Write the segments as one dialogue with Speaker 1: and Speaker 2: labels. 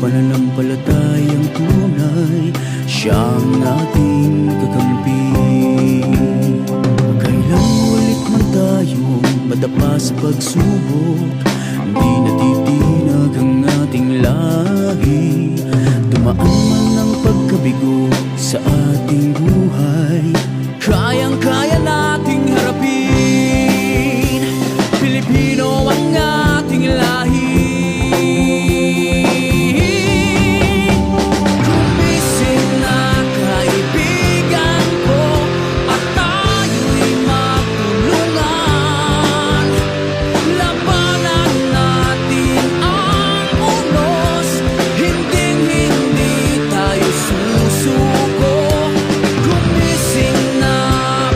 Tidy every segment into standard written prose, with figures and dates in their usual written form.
Speaker 1: pananampalatayang tunay, siya ang ating kakampi. Kailang ulit man tayong madapa sa pagsubok, di natitinag ang ating lahi. Dumaan man ang pagkabigo sa ating buhay, kayang-kaya nating harapin. Pilipino ang ating lahi. Gumising na kaibigan ko, at tayo'y magtulungan. Labanan natin ang unos, hinding-hindi tayo susuko. Gumising na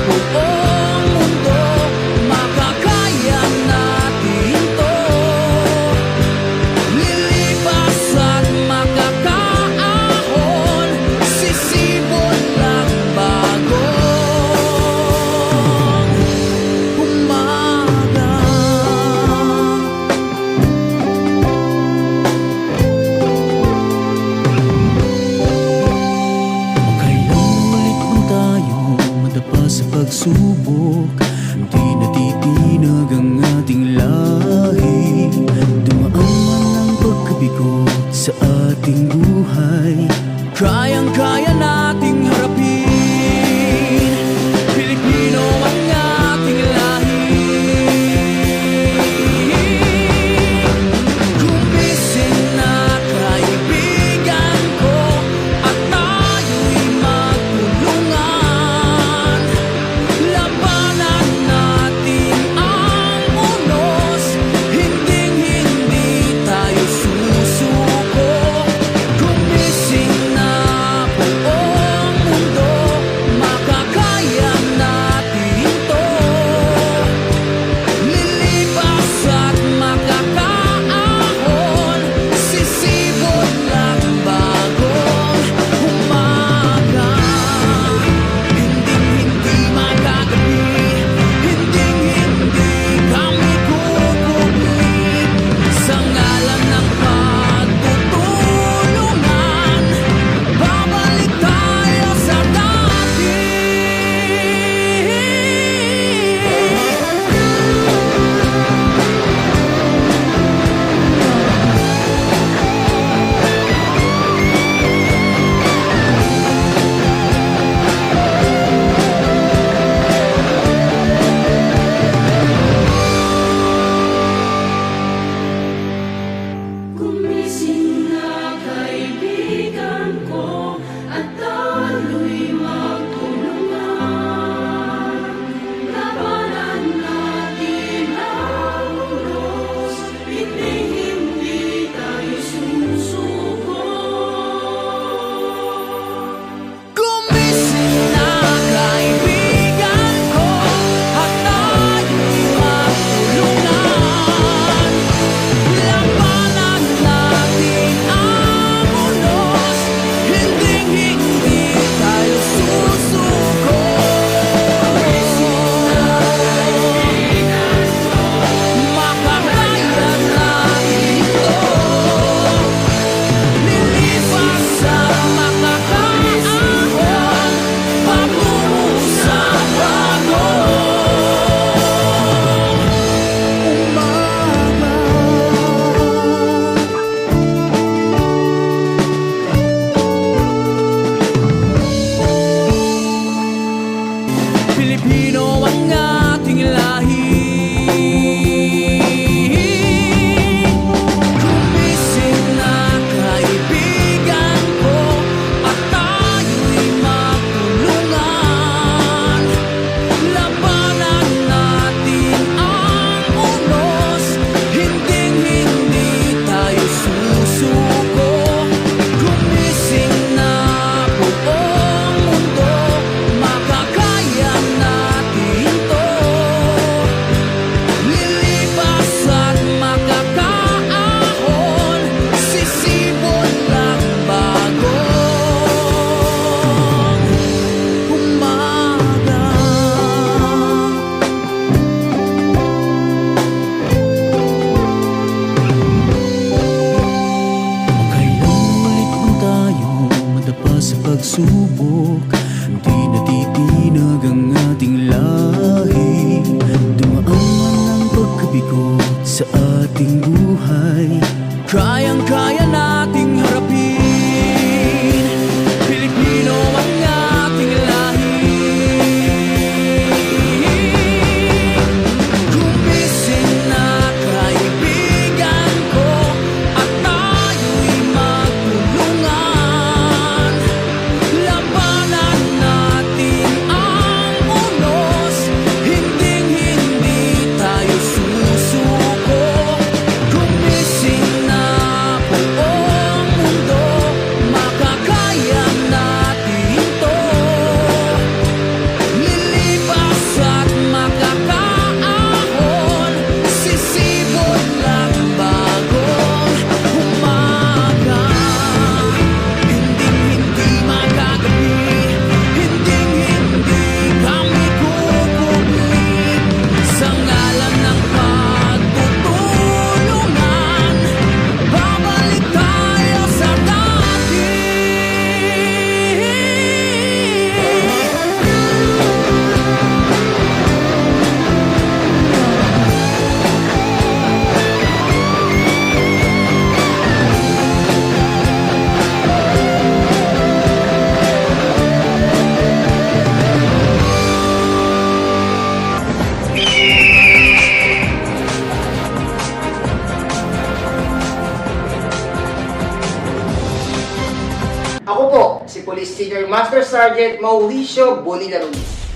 Speaker 1: buong mundo, makakaya natin to. Lilipas at makakaahon, sisibol ang bagong umaga. Kailang ulit man tayo madapa sa pagsubok, di natitinag ang ating lahi. Dumaan man ang pagkabigo sa ating buhay, kayang-kaya nating harapin. Pilipino ang ating lahi. Gumising na kaibigan ko, at tayo'y magtulungan. Labanan natin ang unos, hinding-hindi tayo susuko. Gumising na buong mundo, pagsubok, di natitinag ang ating lahi. Dumaan man ang pagkabigo sa ating buhay, kayang-kaya nating harapin. Pilipino ang ating lahi. Gumising na kaibigan ko, at tayo'y magtulungan. Labanan natin ang unos, hinding-hindi tayo susuko. Gumising na buong mundo, makakaya natin to. Lilipas at makakaahon, sisibot lang bagong umaga. Hinding-hindi magagabi, hinding-hindi kami kukubli. Sa ngalan ng pagtutulungan, babalik tayo sa dati.
Speaker 2: Ako po, si Police Senior Master Sergeant Mauricio Bonilla Ruiz.